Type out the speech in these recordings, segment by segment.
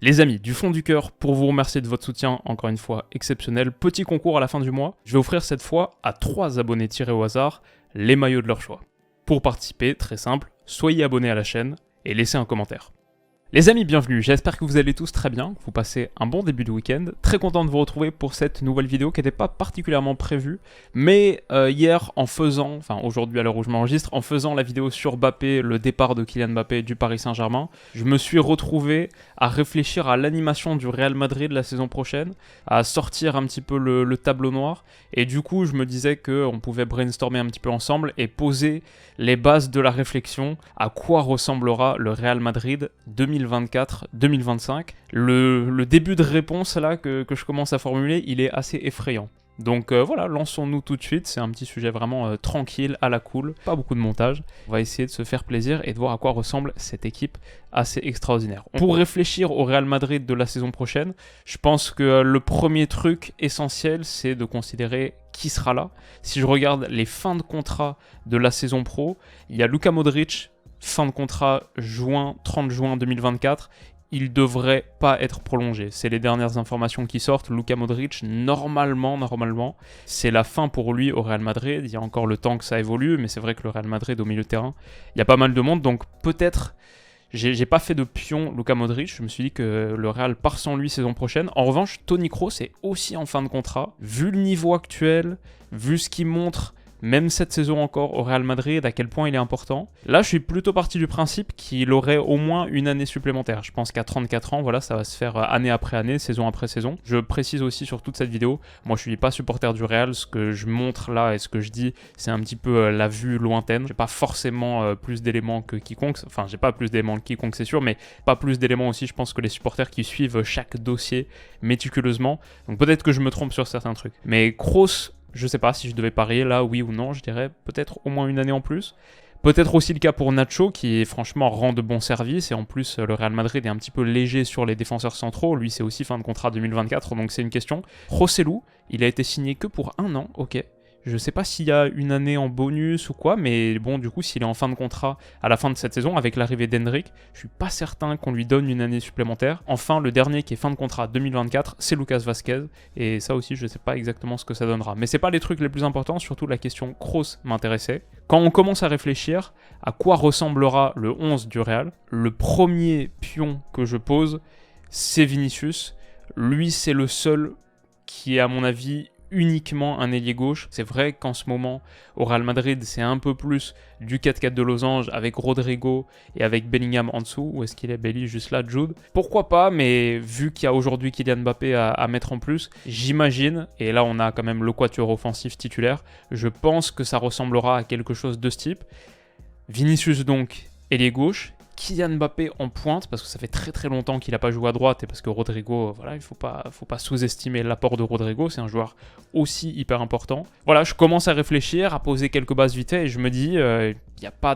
Les amis, du fond du cœur, pour vous remercier de votre soutien, encore une fois exceptionnel, petit concours à la fin du mois, je vais offrir cette fois à 3 abonnés tirés au hasard les maillots de leur choix. Pour participer, très simple, soyez abonnés à la chaîne et laissez un commentaire. Les amis, bienvenue, j'espère que vous allez tous très bien, que vous passez un bon début de week-end. Très content de vous retrouver pour cette nouvelle vidéo qui n'était pas particulièrement prévue, mais hier, aujourd'hui à l'heure où je m'enregistre, en faisant la vidéo sur Mbappé, le départ de Kylian Mbappé du Paris Saint-Germain, je me suis retrouvé à réfléchir à l'animation du Real Madrid la saison prochaine, à sortir un petit peu le tableau noir, et du coup je me disais qu'on pouvait brainstormer un petit peu ensemble et poser les bases de la réflexion à quoi ressemblera le Real Madrid 2024-2025. Le début de réponse là que je commence à formuler, il est assez effrayant. Donc voilà, lançons-nous tout de suite, c'est un petit sujet vraiment tranquille, à la cool, pas beaucoup de montage. On va essayer de se faire plaisir et de voir à quoi ressemble cette équipe assez extraordinaire. Pour réfléchir au Real Madrid de la saison prochaine, je pense que le premier truc essentiel, c'est de considérer qui sera là. Si je regarde les fins de contrat de la saison pro, il y a Luka Modric, fin de contrat 30 juin 2024, il devrait pas être prolongé. C'est les dernières informations qui sortent. Luka Modric, normalement, c'est la fin pour lui au Real Madrid. Il y a encore le temps que ça évolue, mais c'est vrai que le Real Madrid au milieu de terrain, il y a pas mal de monde, donc peut-être... J'ai pas fait de pion Luka Modric, je me suis dit que le Real part sans lui saison prochaine. En revanche, Toni Kroos est aussi en fin de contrat. Vu le niveau actuel, vu ce qu'il montre, même cette saison encore au Real Madrid, à quel point il est important. Là, je suis plutôt parti du principe qu'il aurait au moins une année supplémentaire. Je pense qu'à 34 ans, voilà, ça va se faire année après année, saison après saison. Je précise aussi sur toute cette vidéo, moi je suis pas supporter du Real, ce que je montre là et ce que je dis, c'est un petit peu la vue lointaine. J'ai pas forcément plus d'éléments que quiconque, enfin j'ai pas plus d'éléments que quiconque c'est sûr, mais pas plus d'éléments aussi je pense que les supporters qui suivent chaque dossier méticuleusement. Donc peut-être que je me trompe sur certains trucs. Mais Kroos, je sais pas si je devais parier là, oui ou non, je dirais peut-être au moins une année en plus. Peut-être aussi le cas pour Nacho qui franchement rend de bons services et en plus le Real Madrid est un petit peu léger sur les défenseurs centraux. Lui c'est aussi fin de contrat 2024 donc c'est une question. Rossellou, il a été signé que pour un an, ok. Je sais pas s'il y a une année en bonus ou quoi, mais bon, du coup, s'il est en fin de contrat à la fin de cette saison, avec l'arrivée d'Hendrick, je suis pas certain qu'on lui donne une année supplémentaire. Enfin, le dernier qui est fin de contrat 2024, c'est Lucas Vazquez, et ça aussi, je sais pas exactement ce que ça donnera. Mais c'est pas les trucs les plus importants, surtout la question Kroos m'intéressait. Quand on commence à réfléchir à quoi ressemblera le 11 du Real, le premier pion que je pose, c'est Vinicius. Lui, c'est le seul qui est, à mon avis, uniquement un ailier gauche. C'est vrai qu'en ce moment, au Real Madrid, c'est un peu plus du 4-4 de losange avec Rodrigo et avec Bellingham en dessous. Où est-ce qu'il est Belly juste là, Jude? Pourquoi pas, mais vu qu'il y a aujourd'hui Kylian Mbappé à mettre en plus, j'imagine, et là on a quand même le quatuor offensif titulaire, je pense que ça ressemblera à quelque chose de ce type. Vinicius donc, ailier gauche, Kylian Mbappé en pointe, parce que ça fait très longtemps qu'il n'a pas joué à droite, et parce que Rodrigo, voilà, il faut pas sous-estimer l'apport de Rodrigo, c'est un joueur aussi hyper important. Voilà, je commence à réfléchir, à poser quelques bases vite fait, et je me dis, il n'y a pas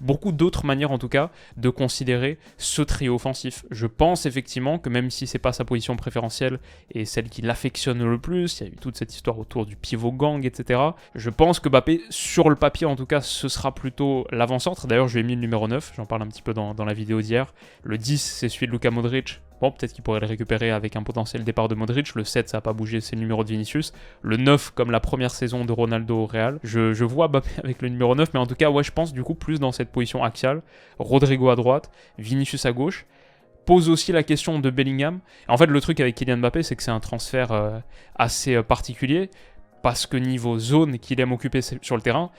beaucoup d'autres manières en tout cas de considérer ce trio offensif. Je pense effectivement que même si c'est pas sa position préférentielle et celle qui l'affectionne le plus, il y a eu toute cette histoire autour du pivot gang, etc. Je pense que Mbappé, sur le papier en tout cas, ce sera plutôt l'avant-centre. D'ailleurs, je lui ai mis le numéro 9, j'en parle un petit peu dans la vidéo d'hier. Le 10, c'est celui de Luka Modric. Bon, peut-être qu'il pourrait le récupérer avec un potentiel départ de Modric. Le 7, ça n'a pas bougé, c'est le numéro de Vinicius. Le 9, comme la première saison de Ronaldo au Real. Je vois Mbappé avec le numéro 9, mais en tout cas, ouais, je pense du coup plus dans cette position axiale. Rodrigo à droite, Vinicius à gauche. Pose aussi la question de Bellingham. En fait, le truc avec Kylian Mbappé, c'est que c'est un transfert assez particulier, parce que niveau zone qu'il aime occuper sur le terrain,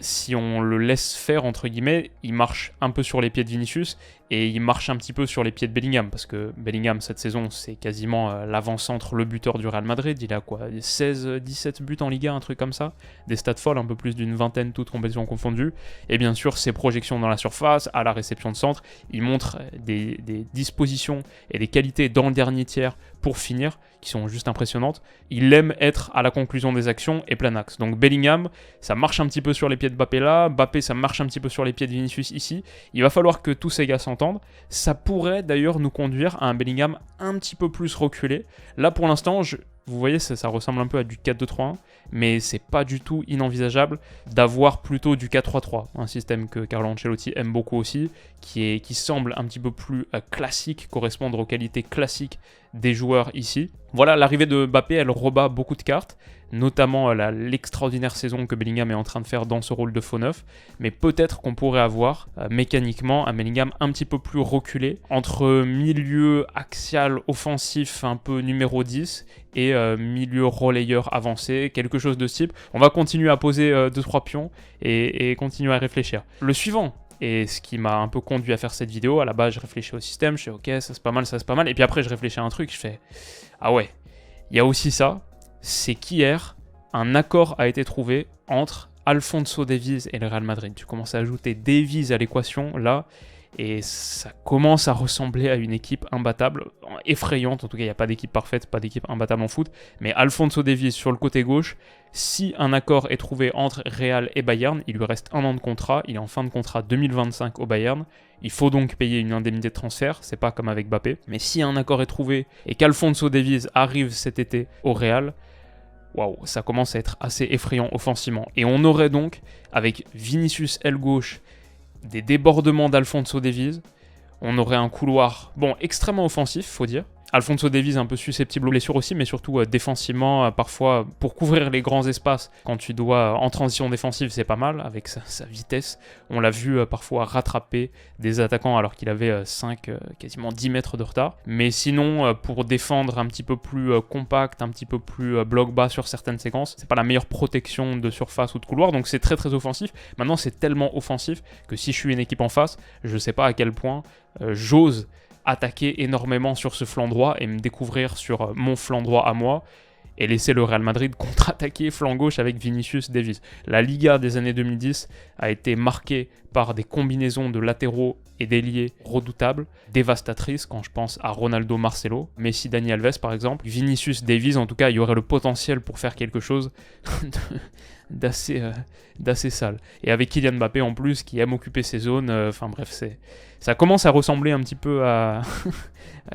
si on le laisse faire, entre guillemets, il marche un peu sur les pieds de Vinicius et il marche un petit peu sur les pieds de Bellingham, parce que Bellingham, cette saison, c'est quasiment l'avant-centre, le buteur du Real Madrid. Il a quoi, 17 buts en Liga, un truc comme ça, des stats folles, un peu plus d'une vingtaine, toutes compétitions confondues, et bien sûr, ses projections dans la surface, à la réception de centre, il montre des dispositions et des qualités dans le dernier tiers pour finir, qui sont juste impressionnantes. Il aime être à la conclusion des actions et plein axe. Donc Bellingham, ça marche un petit peu sur les pieds de Mbappé là, Mbappé, ça marche un petit peu sur les pieds de Vinicius ici. Il va falloir que tous ces gars s'entendent. Ça pourrait d'ailleurs nous conduire à un Bellingham un petit peu plus reculé. Là, pour l'instant, Vous voyez, ça ressemble un peu à du 4-2-3-1, mais c'est pas du tout inenvisageable d'avoir plutôt du 4-3-3, un système que Carlo Ancelotti aime beaucoup aussi, qui semble un petit peu plus classique, correspondre aux qualités classiques des joueurs ici. Voilà, l'arrivée de Mbappé, elle rebat beaucoup de cartes, notamment l'extraordinaire saison que Bellingham est en train de faire dans ce rôle de faux neuf, mais peut-être qu'on pourrait avoir mécaniquement un Bellingham un petit peu plus reculé, entre milieu axial offensif un peu numéro 10 et milieu relayeur avancé, quelque chose de ce type. On va continuer à poser 2-3 pions et continuer à réfléchir. Le suivant, et ce qui m'a un peu conduit à faire cette vidéo, à la base je réfléchis au système, je fais ok, ça c'est pas mal, ça c'est pas mal, et puis après je réfléchis à un truc, je fais ah ouais, il y a aussi ça, c'est qu'hier, un accord a été trouvé entre Alphonso Davies et le Real Madrid. Tu commences à ajouter Davies à l'équation là, et ça commence à ressembler à une équipe imbattable, effrayante. En tout cas, il n'y a pas d'équipe parfaite, pas d'équipe imbattable en foot. Mais Alphonso Davies sur le côté gauche, si un accord est trouvé entre Real et Bayern, il lui reste 1 an de contrat, il est en fin de contrat 2025 au Bayern. Il faut donc payer une indemnité de transfert, c'est pas comme avec Mbappé. Mais si un accord est trouvé et qu'Alphonso Davies arrive cet été au Real, waouh, ça commence à être assez effrayant offensivement. Et on aurait donc, avec Vinicius aile gauche, des débordements d'Alphonso Davies, on aurait un couloir, bon, extrêmement offensif, faut dire. Alphonso Davies un peu susceptible aux blessures aussi, mais surtout défensivement, parfois pour couvrir les grands espaces, quand tu dois en transition défensive, c'est pas mal, avec sa vitesse. On l'a vu parfois rattraper des attaquants alors qu'il avait 5, quasiment 10 mètres de retard. Mais sinon, pour défendre un petit peu plus compact, un petit peu plus bloc bas sur certaines séquences, c'est pas la meilleure protection de surface ou de couloir, donc c'est très très offensif. Maintenant, c'est tellement offensif que si je suis une équipe en face, je sais pas à quel point j'ose attaquer énormément sur ce flanc droit et me découvrir sur mon flanc droit à moi et laisser le Real Madrid contre-attaquer flanc gauche avec Vinicius Davies. La Liga des années 2010 a été marquée par des combinaisons de latéraux et d'ailiers redoutables, dévastatrices quand je pense à Ronaldo, Marcelo, Messi, Dani Alves par exemple. Vinicius Davies, en tout cas, il y aurait le potentiel pour faire quelque chose d'assez sale. Et avec Kylian Mbappé en plus, qui aime occuper ses zones, enfin bref, ça commence à ressembler un petit peu à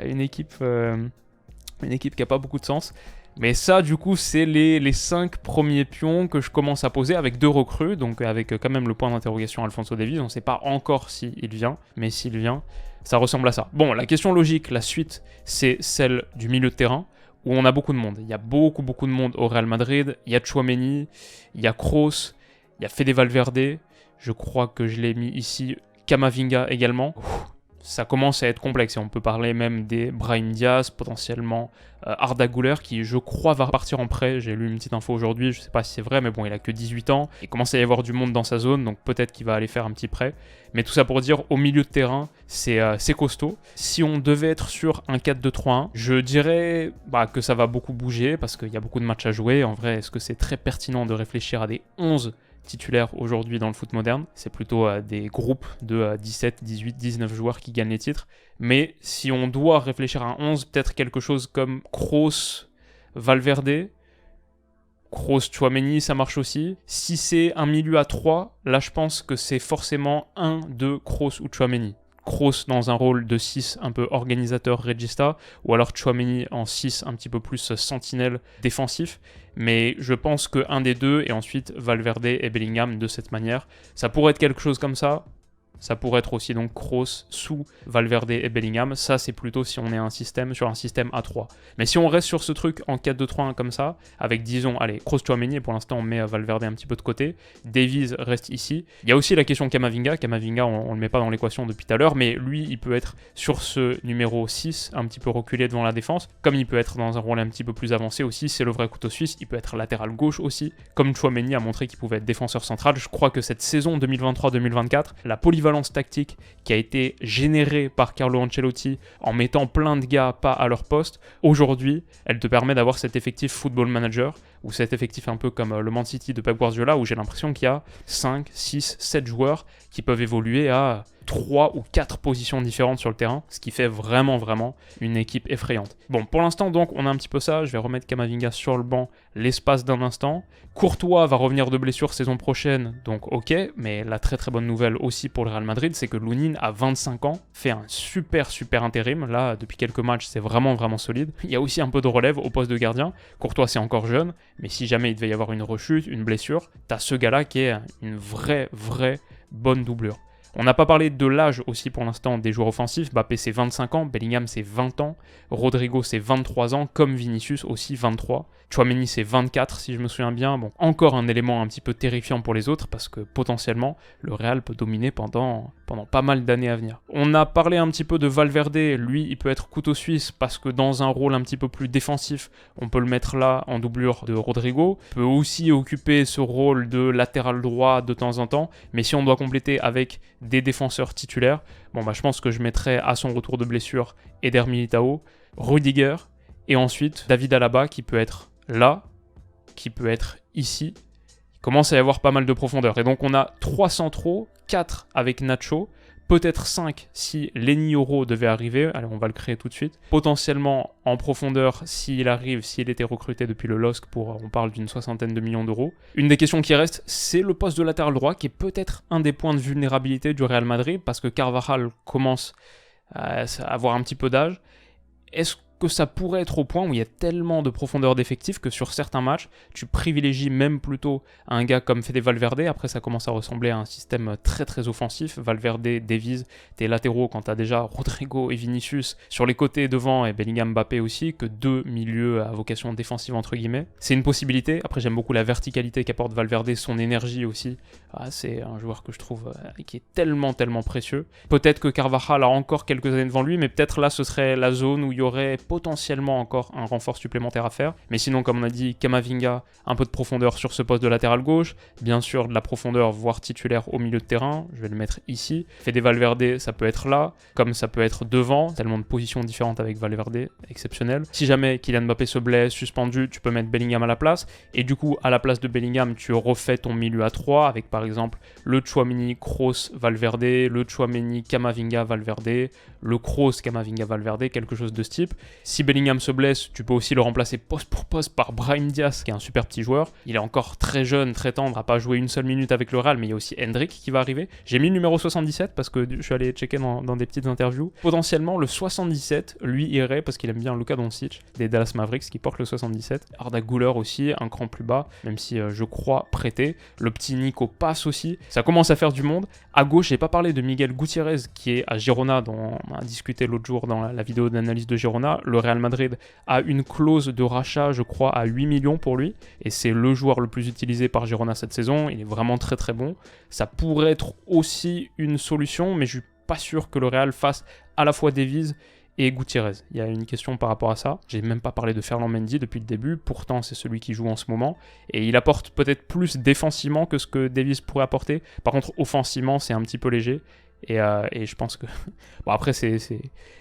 une équipe qui n'a pas beaucoup de sens. Mais ça, du coup, c'est les 5 premiers pions que je commence à poser avec 2 recrues, donc avec quand même le point d'interrogation Alphonso Davies. On ne sait pas encore s'il vient, mais s'il vient, ça ressemble à ça. Bon, la question logique, la suite, c'est celle du milieu de terrain, où on a beaucoup de monde. Il y a beaucoup de monde au Real Madrid. Il y a Tchouaméni, il y a Kroos, il y a Fede Valverde. Je crois que je l'ai mis ici. Camavinga également. Ça commence à être complexe et on peut parler même des Brahim Diaz, potentiellement Arda Güler qui je crois va repartir en prêt. J'ai lu une petite info aujourd'hui, je sais pas si c'est vrai mais bon il a que 18 ans. Il commence à y avoir du monde dans sa zone donc peut-être qu'il va aller faire un petit prêt. Mais tout ça pour dire au milieu de terrain c'est costaud. Si on devait être sur un 4-2-3-1, je dirais que ça va beaucoup bouger parce qu'il y a beaucoup de matchs à jouer. En vrai est-ce que c'est très pertinent de réfléchir à des 11 titulaires aujourd'hui dans le foot moderne, c'est plutôt des groupes de 17, 18, 19 joueurs qui gagnent les titres. Mais si on doit réfléchir à un 11, peut-être quelque chose comme Kroos, Valverde, Kroos, Tchouaméni, ça marche aussi. Si c'est un milieu à 3, là je pense que c'est forcément un de Kroos ou Tchouaméni. Kroos dans un rôle de 6 un peu organisateur regista, ou alors Tchouaméni en 6 un petit peu plus sentinelle défensif. Mais je pense qu'un des deux, et ensuite Valverde et Bellingham de cette manière, ça pourrait être quelque chose comme ça. Ça pourrait être aussi donc Kroos sous Valverde et Bellingham. Ça, c'est plutôt si on est sur un système A3. Mais si on reste sur ce truc en 4-2-3-1 comme ça, avec disons, allez, Kroos, Tchouaméni, et pour l'instant on met Valverde un petit peu de côté. Davies reste ici. Il y a aussi la question Camavinga. Camavinga, on le met pas dans l'équation depuis tout à l'heure, mais lui, il peut être sur ce numéro 6, un petit peu reculé devant la défense. Comme il peut être dans un rôle un petit peu plus avancé aussi, c'est le vrai couteau suisse. Il peut être latéral gauche aussi. Comme Tchouaméni a montré qu'il pouvait être défenseur central. Je crois que cette saison 2023-2024, la polyvalence tactique qui a été générée par Carlo Ancelotti en mettant plein de gars pas à leur poste, aujourd'hui, elle te permet d'avoir cet effectif football manager ou cet effectif un peu comme le Man City de Pep Guardiola, où j'ai l'impression qu'il y a 5, 6, 7 joueurs qui peuvent évoluer à 3 ou 4 positions différentes sur le terrain, ce qui fait vraiment une équipe effrayante. Bon, pour l'instant donc on a un petit peu ça, je vais remettre Camavinga sur le banc l'espace d'un instant. Courtois va revenir de blessure saison prochaine, donc ok, mais la très bonne nouvelle aussi pour le Real Madrid, c'est que Lunin à 25 ans fait un super intérim, là depuis quelques matchs c'est vraiment solide. Il y a aussi un peu de relève au poste de gardien, Courtois c'est encore jeune, mais si jamais il devait y avoir une rechute, une blessure, t'as ce gars-là qui est une vraie bonne doublure. On n'a pas parlé de l'âge aussi pour l'instant des joueurs offensifs. Mbappé c'est 25 ans, Bellingham c'est 20 ans, Rodrigo c'est 23 ans, comme Vinicius aussi 23. Tchouaméni c'est 24 si je me souviens bien. Bon, encore un élément un petit peu terrifiant pour les autres parce que potentiellement le Real peut dominer pendant pas mal d'années à venir. On a parlé un petit peu de Valverde, lui il peut être couteau suisse parce que dans un rôle un petit peu plus défensif, on peut le mettre là en doublure de Rodrigo. Il peut aussi occuper ce rôle de latéral droit de temps en temps, mais si on doit compléter avec des défenseurs titulaires, bon bah je pense que je mettrais à son retour de blessure Eder Militao, Rudiger, et ensuite David Alaba qui peut être là, qui peut être ici. Il commence à y avoir pas mal de profondeur. Et donc on a 3 centraux, 4 avec Nacho, peut-être 5 si Leny Yoro devait arriver. Allez, on va le créer tout de suite. Potentiellement en profondeur s'il arrive, s'il était recruté depuis le LOSC on parle d'une 60aine de millions d'euros. Une des questions qui reste, c'est le poste de latéral droit qui est peut-être un des points de vulnérabilité du Real Madrid parce que Carvajal commence à avoir un petit peu d'âge. Est-ce que ça pourrait être au point où il y a tellement de profondeur d'effectifs que sur certains matchs, tu privilégies même plutôt un gars comme Fede Valverde. Après, ça commence à ressembler à un système très offensif. Valverde, Davies, tes latéraux quand tu as déjà Rodrigo et Vinicius sur les côtés devant et Bellingham, Mbappé aussi, que 2 milieux à vocation défensive entre guillemets. C'est une possibilité. Après, j'aime beaucoup la verticalité qu'apporte Valverde, son énergie aussi. C'est un joueur que je trouve qui est tellement précieux. Peut-être que Carvajal a encore quelques années devant lui, mais peut-être là, ce serait la zone où il y aurait potentiellement encore un renfort supplémentaire à faire. Mais sinon, comme on a dit, Camavinga, un peu de profondeur sur ce poste de latéral gauche. Bien sûr, de la profondeur, voire titulaire au milieu de terrain. Je vais le mettre ici. Fede Valverde, ça peut être là, comme ça peut être devant. Tellement de positions différentes avec Valverde, exceptionnel. Si jamais Kylian Mbappé se blesse, suspendu, tu peux mettre Bellingham à la place. Et du coup, à la place de Bellingham, tu refais ton milieu à 3 avec par exemple le Tchouaméni, Kroos, Valverde, le Tchouaméni, Camavinga, Valverde, le Kroos, Camavinga, Valverde, quelque chose de ce type. Si Bellingham se blesse, tu peux aussi le remplacer poste pour poste par Brahim Diaz, qui est un super petit joueur. Il est encore très jeune, très tendre, n'a pas joué une seule minute avec le Real, mais il y a aussi Hendrik qui va arriver. J'ai mis le numéro 77 parce que je suis allé checker dans des petites interviews. Potentiellement, le 77, lui irait parce qu'il aime bien Luka Doncic, des Dallas Mavericks, qui porte le 77. Arda Güler aussi, un cran plus bas, même si je crois prêté. Le petit Nico passe aussi. Ça commence à faire du monde. À gauche, j'ai pas parlé de Miguel Gutiérrez, qui est à Girona, dont on a discuté l'autre jour dans la vidéo d'analyse de Girona. Le Real Madrid a une clause de rachat, je crois, à 8 millions pour lui. Et c'est le joueur le plus utilisé par Girona cette saison. Il est vraiment très bon. Ça pourrait être aussi une solution, mais je suis pas sûr que le Real fasse à la fois Davies et Gutiérrez. Il y a une question par rapport à ça. J'ai même pas parlé de Ferland Mendy depuis le début, pourtant c'est celui qui joue en ce moment, et il apporte peut-être plus défensivement que ce que Davies pourrait apporter. Par contre, offensivement, c'est un petit peu léger, et je pense que... Bon, après, c'est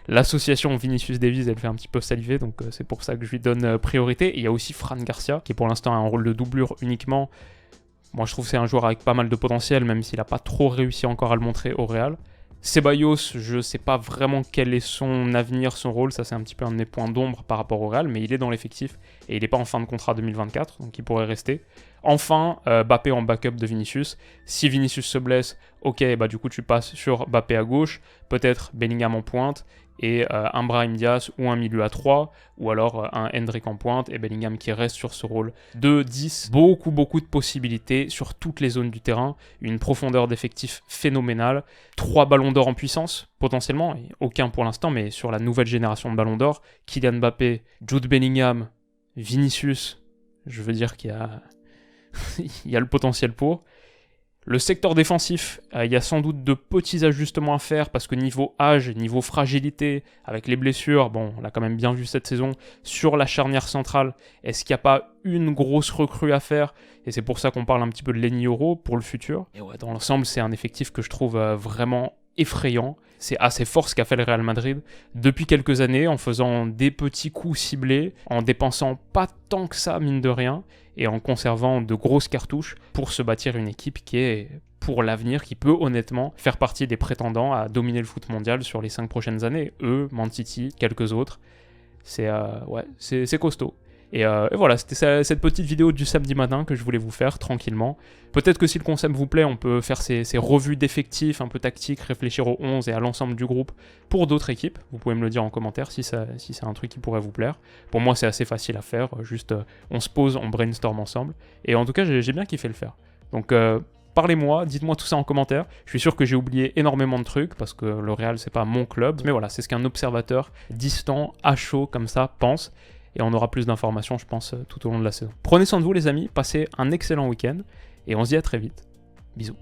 l'association Vinicius-Davies, elle fait un petit peu saliver, donc c'est pour ça que je lui donne priorité. Et il y a aussi Fran Garcia, qui pour l'instant a un rôle de doublure uniquement. Moi, je trouve que c'est un joueur avec pas mal de potentiel, même s'il n'a pas trop réussi encore à le montrer au Real. Ceballos, je sais pas vraiment quel est son avenir, son rôle, ça c'est un petit peu un de mes points d'ombre par rapport au Real, mais il est dans l'effectif et il n'est pas en fin de contrat 2024, donc il pourrait rester. Enfin, Mbappé en backup de Vinicius. Si Vinicius se blesse, ok, bah du coup tu passes sur Mbappé à gauche, peut-être Bellingham en pointe, et un Brahim Diaz ou un milieu à 3, ou alors un Hendrik en pointe et Bellingham qui reste sur ce rôle de 10. Beaucoup de possibilités sur toutes les zones du terrain, une profondeur d'effectif phénoménale, 3 ballons d'or en puissance potentiellement, et aucun pour l'instant, mais sur la nouvelle génération de ballons d'or, Kylian Mbappé, Jude Bellingham, Vinicius, je veux dire qu'il y a... il y a le potentiel pour. Le secteur défensif, il y a sans doute de petits ajustements à faire parce que niveau âge, niveau fragilité, avec les blessures, bon, on l'a quand même bien vu cette saison, sur la charnière centrale, est-ce qu'il n'y a pas une grosse recrue à faire? Et c'est pour ça qu'on parle un petit peu de Leny Yoro pour le futur. Et ouais, dans l'ensemble, c'est un effectif que je trouve vraiment effrayant. C'est assez fort ce qu'a fait le Real Madrid depuis quelques années, en faisant des petits coups ciblés, en dépensant pas tant que ça, mine de rien, et en conservant de grosses cartouches pour se bâtir une équipe qui est, pour l'avenir, qui peut honnêtement faire partie des prétendants à dominer le foot mondial sur les 5 prochaines années. Eux, Man City, quelques autres. C'est costaud. Et voilà, c'était cette petite vidéo du samedi matin que je voulais vous faire tranquillement. Peut-être que si le concept vous plaît, on peut faire ces revues d'effectifs un peu tactiques, réfléchir aux 11 et à l'ensemble du groupe pour d'autres équipes. Vous pouvez me le dire en commentaire si c'est un truc qui pourrait vous plaire. Pour moi, c'est assez facile à faire. Juste, on se pose, on brainstorm ensemble. Et en tout cas, j'ai bien kiffé le faire. Donc, parlez-moi, dites-moi tout ça en commentaire. Je suis sûr que j'ai oublié énormément de trucs parce que le Real, c'est pas mon club. Mais voilà, c'est ce qu'un observateur distant, à chaud, comme ça, pense. Et on aura plus d'informations, je pense, tout au long de la saison. Prenez soin de vous, les amis. Passez un excellent week-end. Et on se dit à très vite. Bisous.